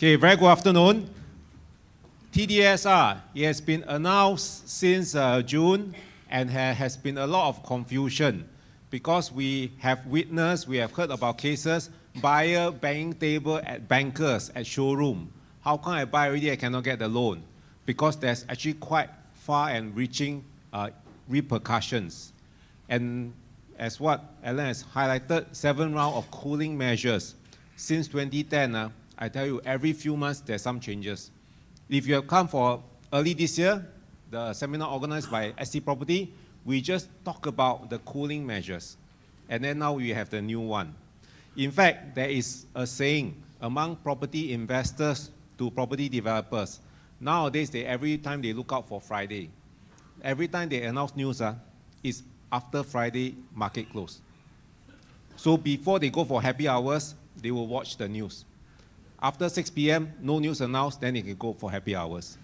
Okay, very good afternoon. TDSR, it has been announced since June and has been a lot of confusion because we have heard about cases, buyer banging table at bankers at showroom. How come I buy already, I cannot get the loan? Because there's actually quite far and reaching repercussions. And as what Alan has highlighted, 7 rounds of cooling measures. Since 2010, I tell you, every few months there's some changes. If you have come for early this year, the seminar organized by ST Property, we just talk about the cooling measures. And then now we have the new one. In fact, there is a saying among property investors to property developers. Nowadays, every time they look out for Friday. Every time they announce news, it's after Friday market close. So before they go for happy hours, they will watch the news. After 6 p.m., no news announced, then they can go for happy hours.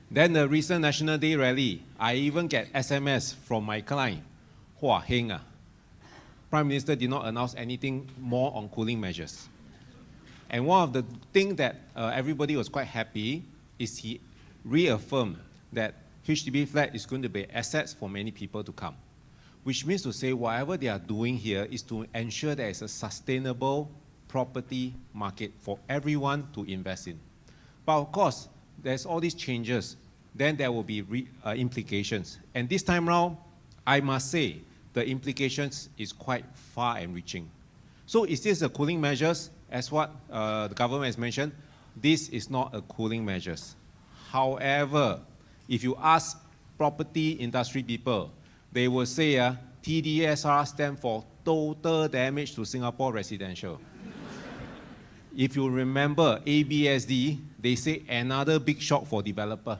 Then the recent National Day rally, I even get SMS from my client, Hua Heng. Prime Minister did not announce anything more on cooling measures. And one of the things that everybody was quite happy is he reaffirmed that HDB flat is going to be assets for many people to come. Which means to say whatever they are doing here is to ensure there is a sustainable property market for everyone to invest in. But of course, there's all these changes, then there will be implications. And this time around, I must say, the implications is quite far and reaching. So is this a cooling measures? As what the government has mentioned, this is not a cooling measures. However, if you ask property industry people, they will say TDSR stands for total damage to Singapore residential. If you remember ABSD, they say another big shock for developer.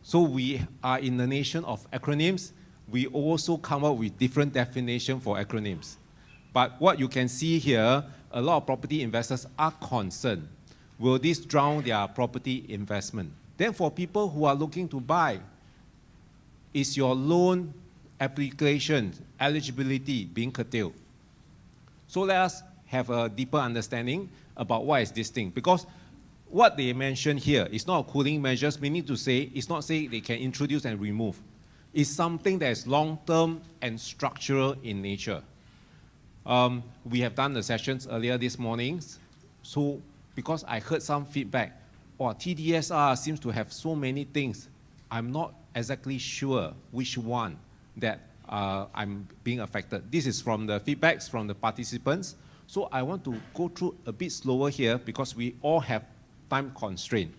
So we are in the nation of acronyms. We also come up with different definitions for acronyms. But what you can see here, a lot of property investors are concerned. Will this drown their property investment? Then for people who are looking to buy, is your loan application eligibility being curtailed? So let us have a deeper understanding about what is this thing. Because what they mention here is not cooling measures, meaning to say, it's not saying they can introduce and remove. It's something that is long-term and structural in nature. We have done the sessions earlier this morning. So because I heard some feedback, TDSR seems to have so many things. I'm not exactly sure which one that I'm being affected. This is from the feedbacks from the participants. So I want to go through a bit slower here because we all have time constraint.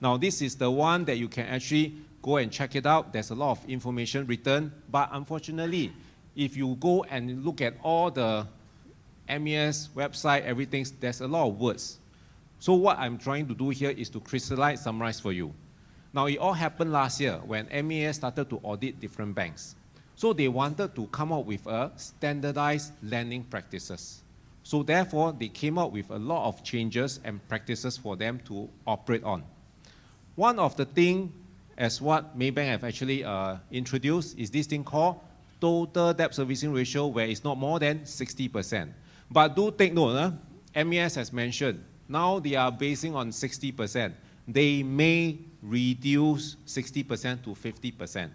Now this is the one that you can actually go and check it out. There's a lot of information written, but unfortunately, if you go and look at all the MES website, everything, there's a lot of words. So what I'm trying to do here is to crystallize, summarize for you. Now it all happened last year when MES started to audit different banks. So they wanted to come up with a standardized lending practices. So therefore, they came up with a lot of changes and practices for them to operate on. One of the things, as what Maybank have actually introduced, is this thing called total debt servicing ratio, where it's not more than 60%. But do take note, MES has mentioned, now they are basing on 60%. They may reduce 60% to 50%.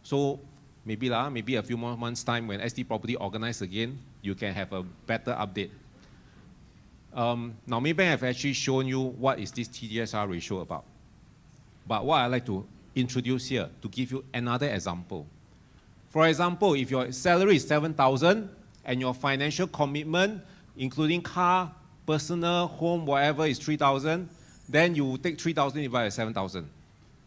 So maybe a few more months' time when ST Property organize again, you can have a better update. Now, maybe I've actually shown you what is this TDSR ratio about. But what I'd like to introduce here to give you another example. For example, if your salary is 7,000 and your financial commitment, including car, personal, home, whatever is 3,000, then you take 3,000 divided by 7,000.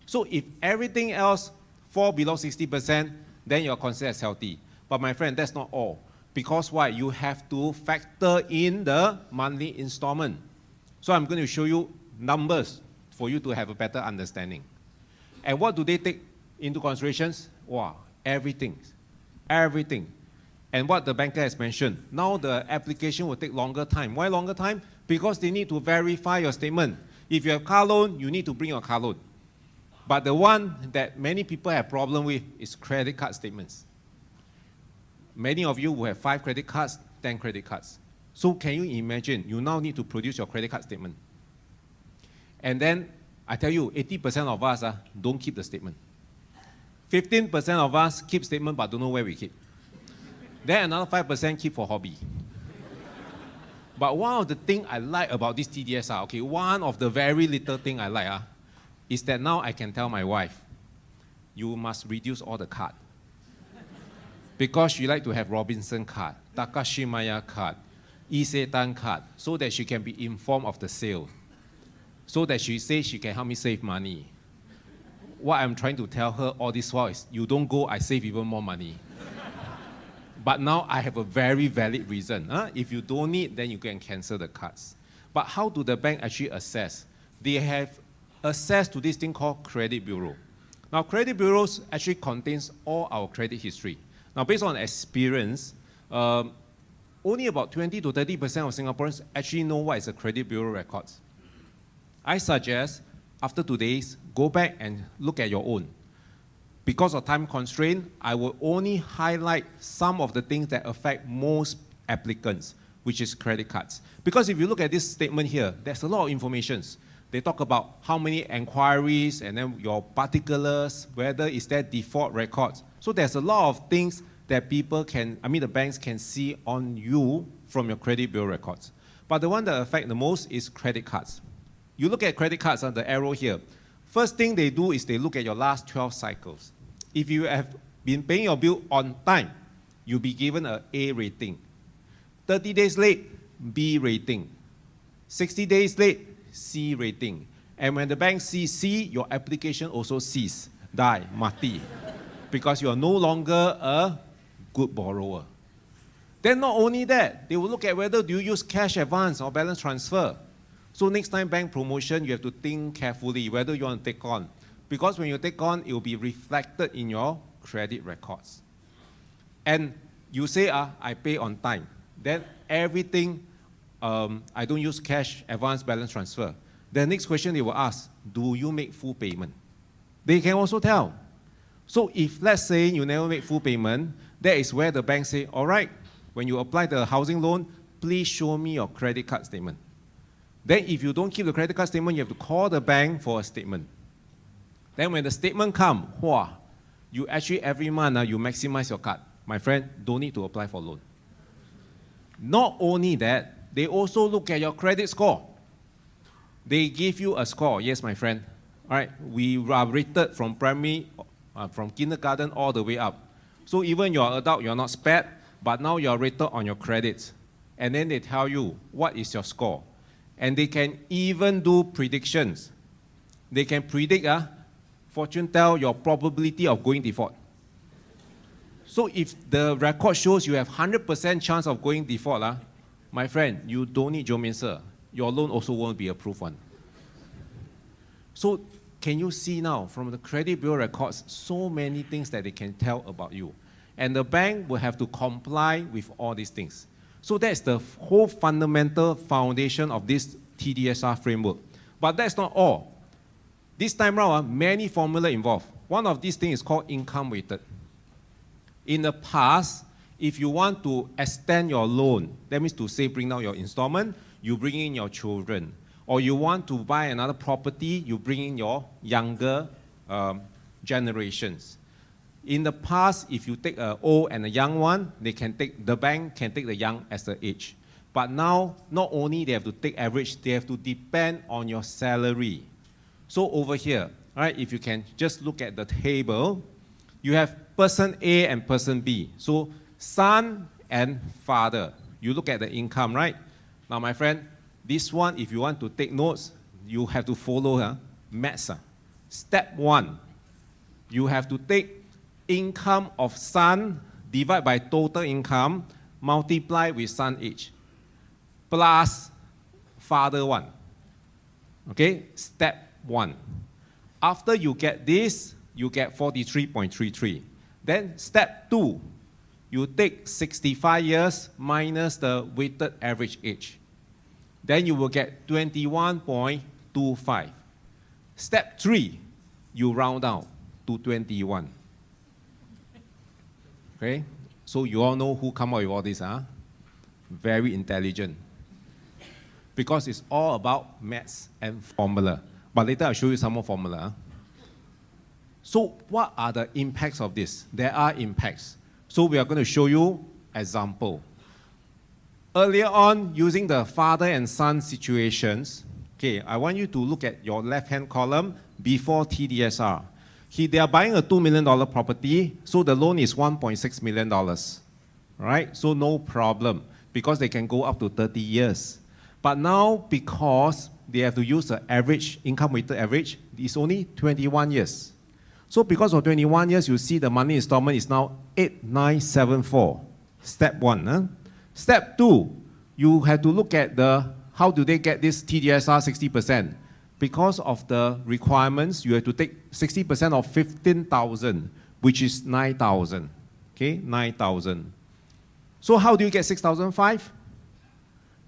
So if everything else falls below 60%, then you're considered as healthy. But my friend, that's not all. Because why? You have to factor in the monthly installment. So I'm going to show you numbers for you to have a better understanding. And what do they take into considerations? Wow, everything. Everything. And what the banker has mentioned, now the application will take longer time. Why longer time? Because they need to verify your statement. If you have car loan, you need to bring your car loan. But the one that many people have problem with is credit card statements. Many of you will have 5 credit cards, 10 credit cards. So can you imagine, you now need to produce your credit card statement. And then, I tell you, 80% of us don't keep the statement. 15% of us keep statement but don't know where we keep. Then another 5% keep for hobby. But one of the things I like about this TDSR, okay, one of the very little thing I like is that now I can tell my wife, you must reduce all the card. Because she like to have Robinson card, Takashimaya card, Isetan card, so that she can be informed of the sale. So that she says she can help me save money. What I'm trying to tell her all this while is, you don't go, I save even more money. But now I have a very valid reason. If you don't need, then you can cancel the cards. But how do the bank actually assess? They have access to this thing called credit bureau. Now, credit bureaus actually contains all our credit history. Now, based on experience, only about 20 to 30% of Singaporeans actually know what is a credit bureau records. I suggest, after today's, go back and look at your own. Because of time constraint, I will only highlight some of the things that affect most applicants, which is credit cards. Because if you look at this statement here, there's a lot of information. They talk about how many inquiries and then your particulars, whether is there default records. So there's a lot of things that people can, the banks can see on you from your credit bureau records. But the one that affects the most is credit cards. You look at credit cards on the arrow here. First thing they do is they look at your last 12 cycles. If you have been paying your bill on time, you'll be given an A rating. 30 days late, B rating. 60 days late, C rating. And when the bank sees C, your application also cease, die, mati. Because you are no longer a good borrower. Then not only that, they will look at whether do you use cash advance or balance transfer. So next time bank promotion, you have to think carefully whether you want to take on. Because when you take on, it will be reflected in your credit records. And you say, I pay on time. Then everything, I don't use cash, advance, balance transfer. The next question they will ask, do you make full payment? They can also tell. So if, let's say, you never make full payment, that is where the bank say, all right, when you apply the housing loan, please show me your credit card statement. Then if you don't keep the credit card statement, you have to call the bank for a statement. Then when the statement comes, you actually every month you maximize your card. My friend, don't need to apply for loan. Not only that, they also look at your credit score. They give you a score. Yes, my friend. All right, we are rated from primary, from kindergarten all the way up. So even you're an adult, you're not spared, but now you're rated on your credits. And then they tell you what is your score. And they can even do predictions. They can predict, fortune tell your probability of going default. So if the record shows you have 100% chance of going default, my friend, you don't need Joe Sir. Your loan also won't be approved one. So can you see now from the credit bureau records, so many things that they can tell about you. And the bank will have to comply with all these things. So that's the whole fundamental foundation of this TDSR framework. But that's not all. This time around, many formulas involved. One of these things is called income weighted. In the past, if you want to extend your loan, that means to say bring down your installment, you bring in your children. Or you want to buy another property, you bring in your younger generations. In the past, if you take an old and a young one, the bank can take the young as the age. But now, not only they have to take average, they have to depend on your salary. So over here, all right, if you can just look at the table, you have person A and person B. So son and father, you look at the income, right? Now, my friend, this one, if you want to take notes, you have to follow maths. Step 1, you have to take income of son divide by total income, multiply with son age, plus father one. Okay, step 1. After you get this, you get 43.33. Then step 2, you take 65 years minus the weighted average age. Then you will get 21.25. Step 3, you round down to 21. Okay, so you all know who come up with all this, very intelligent. Because it's all about maths and formula. But later I'll show you some more formula. So what are the impacts of this? There are impacts. So we are going to show you example. Earlier on, using the father and son situations, okay, I want you to look at your left-hand column before TDSR. They are buying a $2 million property, so the loan is $1.6 million. Right? So no problem, because they can go up to 30 years. But now, because they have to use the average, income-weighted average, it's only 21 years. So because of 21 years, you see the monthly installment is now 8,974. Step 1. Huh? Step 2, you have to look at how do they get this TDSR 60%? Because of the requirements, you have to take 60% of 15,000, which is 9,000. Okay, 9,000. So how do you get 6,005?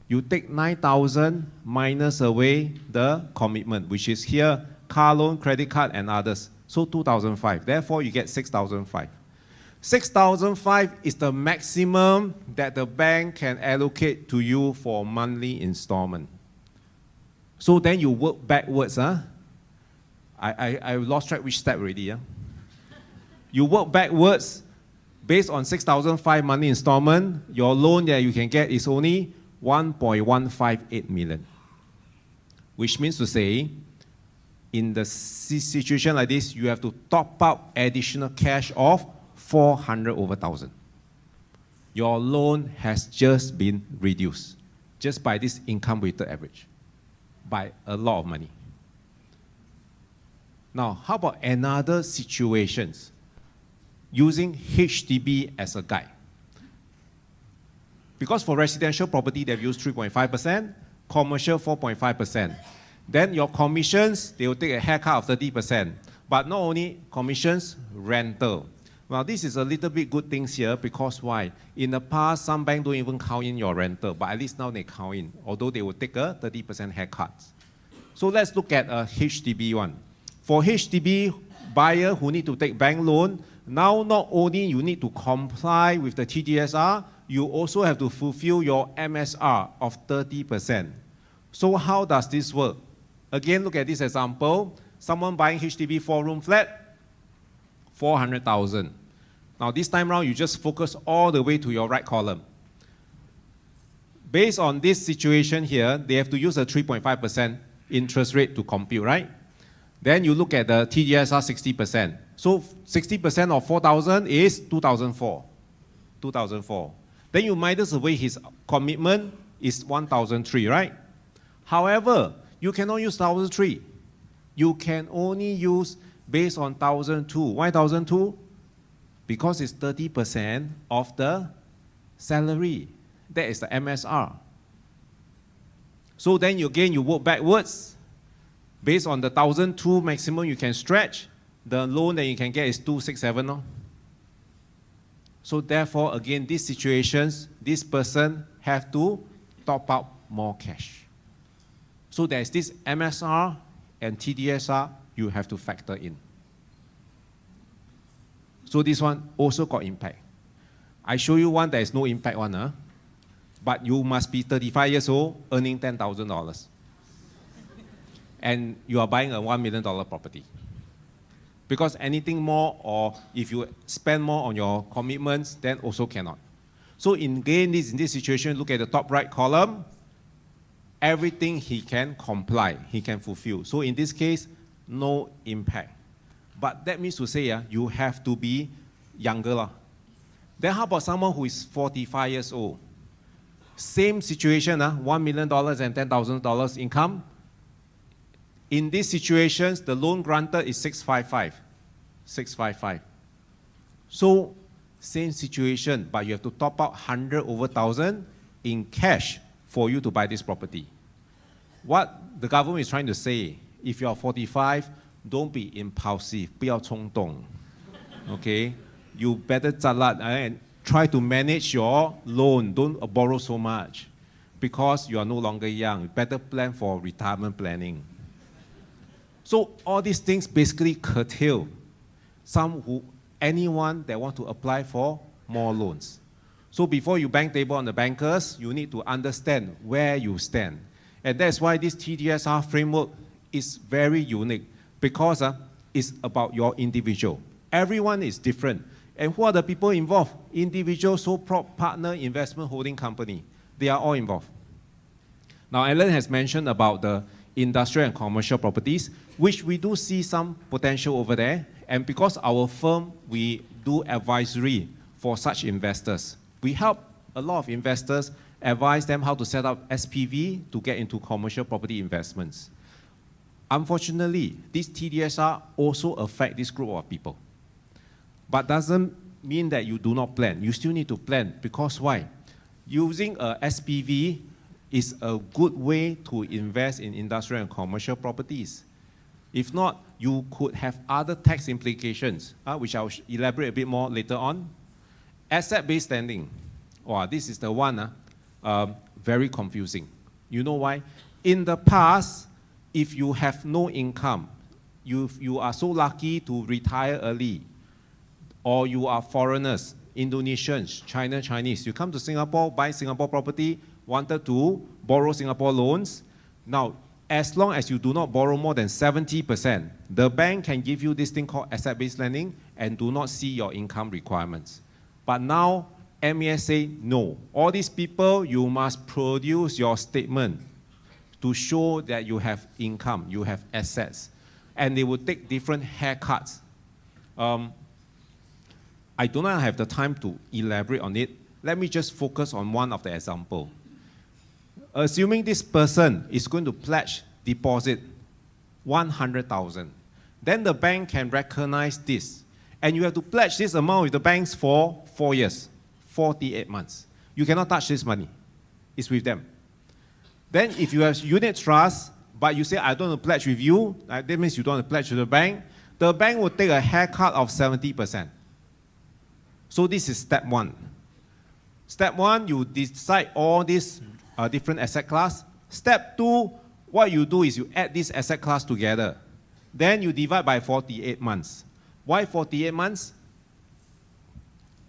You take 9,000 minus away the commitment, which is here, car loan, credit card, and others. So 2,005. Therefore, you get 6,005. 6,005 is the maximum that the bank can allocate to you for monthly installment. So then you work backwards. Huh? I lost track which step already. Huh? You work backwards. Based on 6,005 monthly installment, your loan that you can get is only 1.158 million. Which means to say, in the situation like this, you have to top up additional cash of 400 over 1,000. Your loan has just been reduced, just by this income-weighted average, by a lot of money. Now, how about another situations? Using HDB as a guide. Because for residential property, they've used 3.5%, commercial 4.5%. Then your commissions, they will take a haircut of 30%. But not only commissions, rental. Well, this is a little bit good things here, because why? In the past, some banks don't even count in your rental, but at least now they count in, although they will take a 30% haircut. So let's look at a HDB one. For HDB buyer who need to take bank loan, now not only you need to comply with the TDSR, you also have to fulfill your MSR of 30%. So how does this work? Again, look at this example. Someone buying HDB 4-room flat, 400,000. Now this time around, you just focus all the way to your right column. Based on this situation here, they have to use a 3.5% interest rate to compute, right? Then you look at the TDSR 60%. So 60% of 4,000 is 2,004. 2,004. Then you minus away his commitment is 1,003, right? However, you cannot use 1,003. You can only use based on 1,002. Why 1,002? Because it's 30% of the salary. That is the MSR. So then again, you work backwards. Based on the 1,002 maximum you can stretch, the loan that you can get is 267. No? So therefore, again, these situations, this person have to top up more cash. So there's this MSR and TDSR you have to factor in. So this one also got impact. I show you one that is no impact one, but you must be 35 years old, earning $10,000. And you are buying a $1 million property. Because anything more, or if you spend more on your commitments, then also cannot. So in this situation, look at the top right column. Everything he can comply, he can fulfill. So in this case, no impact. But that means to say, you have to be younger. Then how about someone who is 45 years old? Same situation, $1 million and $10,000 income. In these situations, the loan granted is 655. 655. So, same situation, but you have to top up 100 over 1,000 in cash for you to buy this property. What the government is trying to say, if you are 45, don't be impulsive, 不要冲动. Okay? You better zalat and try to manage your loan. Don't borrow so much because you are no longer young. You better plan for retirement planning. So all these things basically curtail anyone that want to apply for more loans. So before you bank table on the bankers, you need to understand where you stand. And that's why this TDSR framework is very unique, because it's about your individual. Everyone is different. And who are the people involved? Individual, sole prop, partner, investment holding company. They are all involved. Now, Alan has mentioned about the industrial and commercial properties, which we do see some potential over there. And because our firm, we do advisory for such investors. We help a lot of investors, advise them how to set up SPV to get into commercial property investments. Unfortunately, this TDSR also affects this group of people. But doesn't mean that you do not plan. You still need to plan, because why? Using a SPV is a good way to invest in industrial and commercial properties. If not, you could have other tax implications, which I'll elaborate a bit more later on. Asset-based lending. Wow, this is the one very confusing. You know why? In the past, if you have no income, you are so lucky to retire early, or you are foreigners, Indonesians, Chinese, you come to Singapore, buy Singapore property, wanted to borrow Singapore loans. Now, as long as you do not borrow more than 70%, the bank can give you this thing called asset-based lending and do not see your income requirements. But now, MAS say, no. All these people, you must produce your statement to show that you have income, you have assets. And they will take different haircuts. I do not have the time to elaborate on it. Let me just focus on one of the examples. Assuming this person is going to pledge deposit 100,000, then the bank can recognize this. And you have to pledge this amount with the banks for 4 years, 48 months. You cannot touch this money. It's with them. Then if you have unit trust, but you say, I don't want to pledge with you, that means you don't want to pledge to the bank will take a haircut of 70%. So this is step one. Step one, you decide all these different asset class. Step two, what you do is you add this asset class together. Then you divide by 48 months. Why 48 months?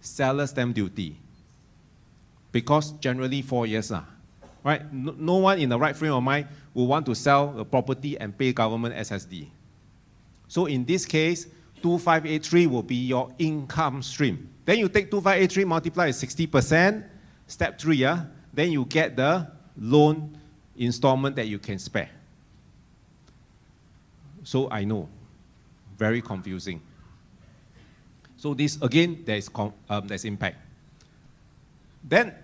Seller stamp duty. Because generally 4 years. Right? No one in the right frame of mind will want to sell a property and pay government SSD. So in this case, 2583 will be your income stream. Then you take 2583 multiply 60%, step 3, then you get the loan installment that you can spare. So I know, very confusing. So this, again, there's impact. Then,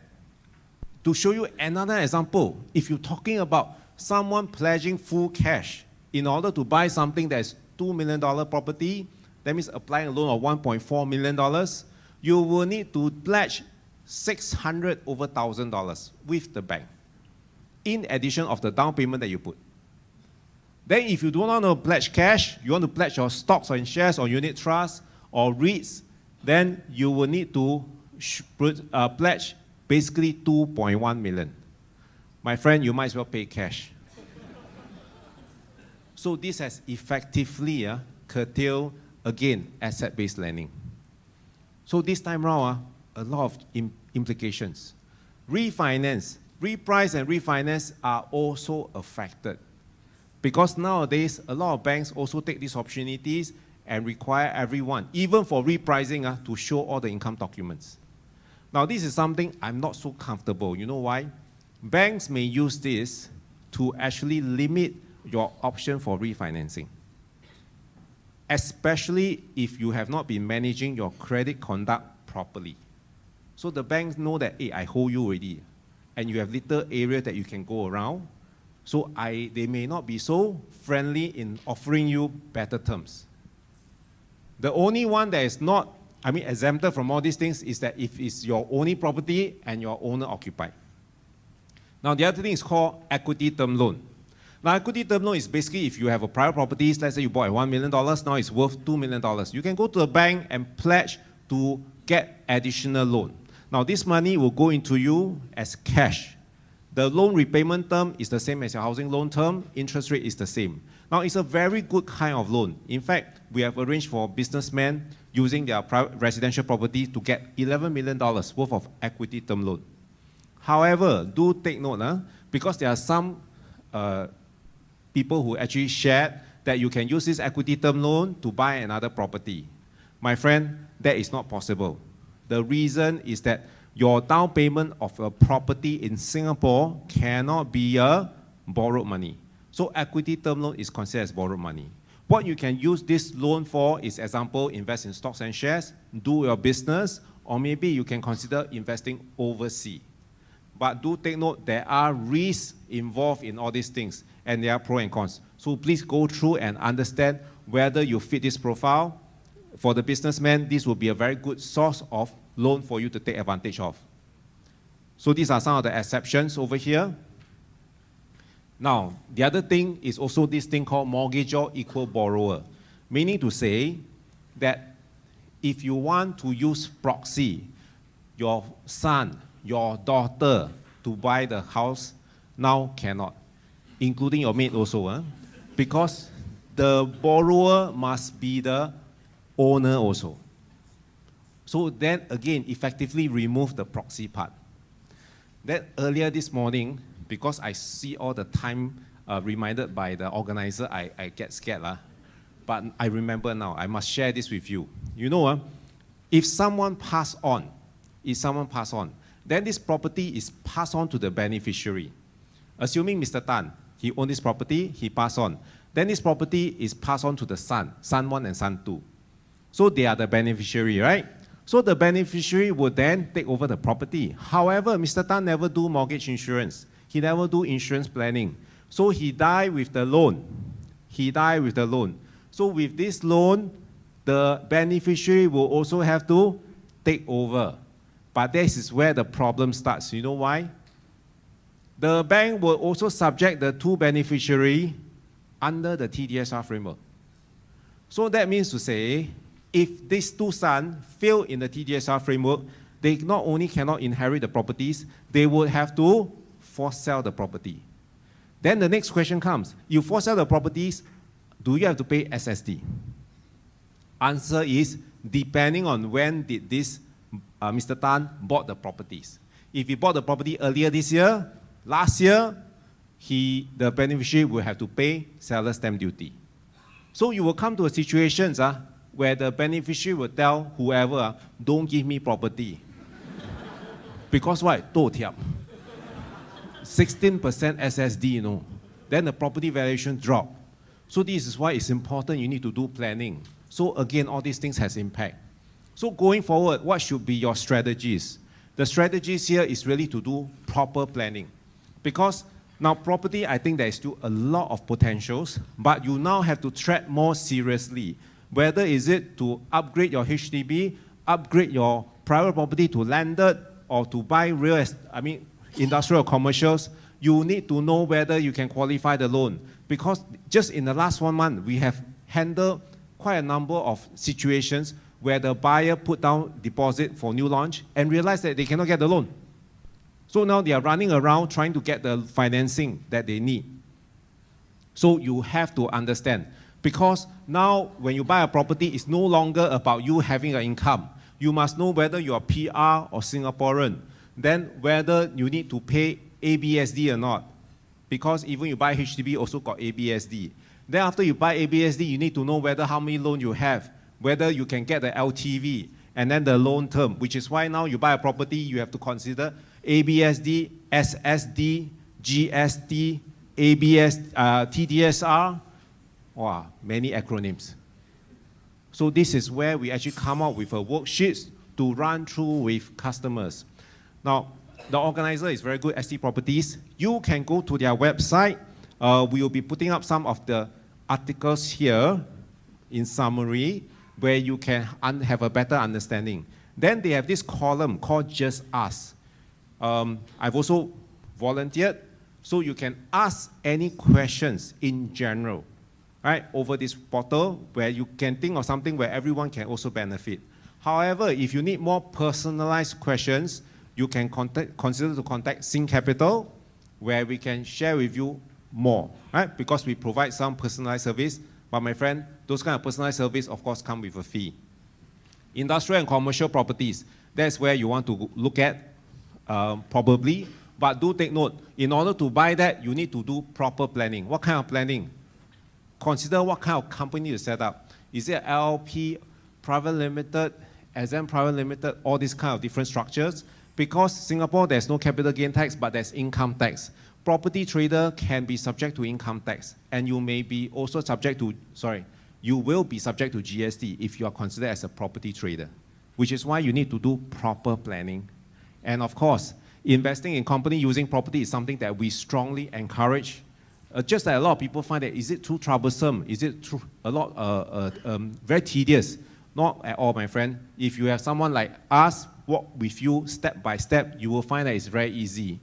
to show you another example, if you're talking about someone pledging full cash in order to buy something that's $2 million property, that means applying a loan of $1.4 million, you will need to pledge $600 over $1,000 with the bank, in addition of the down payment that you put. Then if you don't want to pledge cash, you want to pledge your stocks or shares or unit trust or REITs, then you will need to pledge basically 2.1 million. My friend, you might as well pay cash. So this has effectively curtailed, again, asset-based lending. So this time around, a lot of implications. Refinance, reprice and refinance are also affected. Because nowadays, a lot of banks also take these opportunities and require everyone, even for repricing, to show all the income documents. Now, this is something I'm not so comfortable. You know why? Banks may use this to actually limit your option for refinancing, especially if you have not been managing your credit conduct properly. So the banks know that, hey, I hold you already, and you have little area that you can go around. So they may not be so friendly in offering you better terms. The only one that is not, exempted from all these things is that if it's your only property and your owner occupied. Now, the other thing is called equity term loan. Now, equity term loan is basically if you have a private property, let's say you bought at $1 million, now it's worth $2 million. You can go to the bank and pledge to get additional loan. Now, this money will go into you as cash. The loan repayment term is the same as your housing loan term. Interest rate is the same. Now, it's a very good kind of loan. In fact, we have arranged for businessmen. using their private residential property to get $11 million worth of equity term loan. However, do take note, because there are some people who actually shared that you can use this equity term loan to buy another property. My friend, that is not possible. The reason is that your down payment of a property in Singapore cannot be a borrowed money. So equity term loan is considered as borrowed money. What you can use this loan for is, example, invest in stocks and shares, do your business, or maybe you can consider investing overseas. But do take note, there are risks involved in all these things, and there are pros and cons. So please go through and understand whether you fit this profile. For the businessman, this will be a very good source of loan for you to take advantage of. So these are some of the exceptions over here. Now, the other thing is also this thing called mortgagor equal borrower, meaning to say that if you want to use proxy, your son, your daughter, to buy the house, now cannot, including your maid also, because the borrower must be the owner also. So then again, effectively remove the proxy part. Then earlier this morning, because I see all the time reminded by the organizer, I get scared. But I remember now, I must share this with you. You know, if someone pass on, then this property is passed on to the beneficiary. Assuming Mr. Tan, he owns this property, he passed on. Then this property is passed on to the son 1 and son 2. So they are the beneficiary, right? So the beneficiary would then take over the property. However, Mr. Tan never do mortgage insurance. He never do insurance planning. So he died with the loan. So with this loan, the beneficiary will also have to take over. But this is where the problem starts. You know why? The bank will also subject the two beneficiaries under the TDSR framework. So that means to say, if these two sons fail in the TDSR framework, they not only cannot inherit the properties, they would have to force sell the property. Then the next question comes, you force sell the properties, do you have to pay SSD? Answer is, depending on when did this Mr. Tan bought the properties. If he bought the property earlier this year, last year, the beneficiary will have to pay seller's stamp duty. So you will come to a situation where the beneficiary will tell whoever, don't give me property. Because why? 16% SSD, you know. Then the property valuation drop. So this is why it's important you need to do planning. So again, all these things has impact. So going forward, what should be your strategies? The strategies here is really to do proper planning. Because now property, I think there is still a lot of potentials, but you now have to tread more seriously. Whether is it to upgrade your HDB, upgrade your private property to landed, or to buy industrial or commercials, you need to know whether you can qualify the loan. Because just in the last 1 month, we have handled quite a number of situations where the buyer put down deposit for new launch and realized that they cannot get the loan. So now they are running around trying to get the financing that they need. So you have to understand. Because now when you buy a property, it's no longer about you having an income. You must know whether you are PR or Singaporean. Then whether you need to pay ABSD or not. Because even you buy HDB also got ABSD. Then after you buy ABSD, you need to know whether how many loan you have, whether you can get the LTV, and then the loan term, which is why now you buy a property, you have to consider ABSD, SSD, GST, TDSR. Wow, many acronyms. So this is where we actually come up with a worksheet to run through with customers. Now, the organizer is very good, ST Properties. You can go to their website. We will be putting up some of the articles here in summary where you can have a better understanding. Then they have this column called Just Ask. I've also volunteered, so you can ask any questions in general, right, over this portal where you can think of something where everyone can also benefit. However, if you need more personalized questions, you can consider to contact Sing Capital, where we can share with you more, right? Because we provide some personalized service, but my friend, those kind of personalized service, of course, come with a fee. Industrial and commercial properties, that's where you want to look at, probably. But do take note, in order to buy that, you need to do proper planning. What kind of planning? Consider what kind of company to set up. Is it LLP, private limited, exempt private limited, all these kind of different structures? Because Singapore, there's no capital gain tax, but there's income tax. Property trader can be subject to income tax, and you may be also subject to, you will be subject to GST if you are considered as a property trader, which is why you need to do proper planning. And of course, investing in company using property is something that we strongly encourage. Just that a lot of people find that, is it too troublesome? Is it too, very tedious? Not at all, my friend. If you have someone like us walk with you step by step, you will find that it's very easy.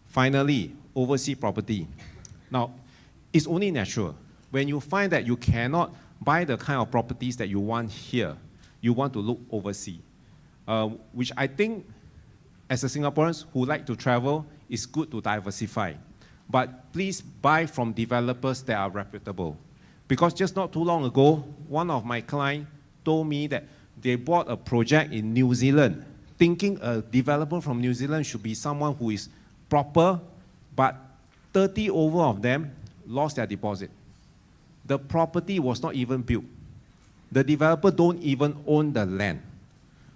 Finally, overseas property. Now, it's only natural. When you find that you cannot buy the kind of properties that you want here, you want to look overseas, which I think, as a Singaporeans who like to travel, it's good to diversify. But please buy from developers that are reputable. Because just not too long ago, one of my clients told me that they bought a project in New Zealand, thinking a developer from New Zealand should be someone who is proper, but 30 over of them lost their deposit. The property was not even built. The developer don't even own the land.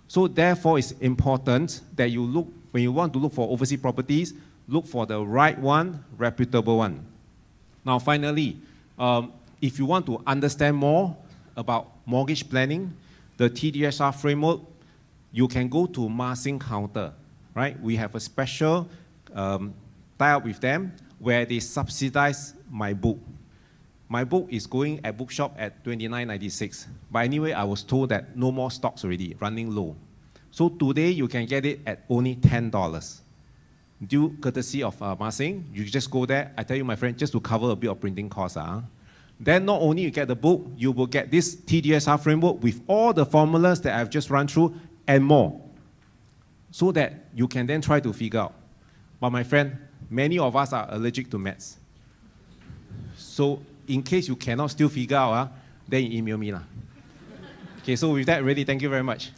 So therefore, it's important that you look, when you want to look for overseas properties, look for the right one, reputable one. Now finally, if you want to understand more about mortgage planning, the TDSR framework, you can go to Marsing Counter, right? We have a special tie-up with them where they subsidize my book. My book is going at bookshop at $29.96. But anyway, I was told that no more stocks already, running low. So today, you can get it at only $10. Due courtesy of Marsing, you just go there. I tell you, my friend, just to cover a bit of printing costs. Then not only you get the book, you will get this TDSR framework with all the formulas that I've just run through and more, so that you can then try to figure out. But my friend, many of us are allergic to maths. So in case you cannot still figure out, then you email me. Okay, so with that, really, thank you very much.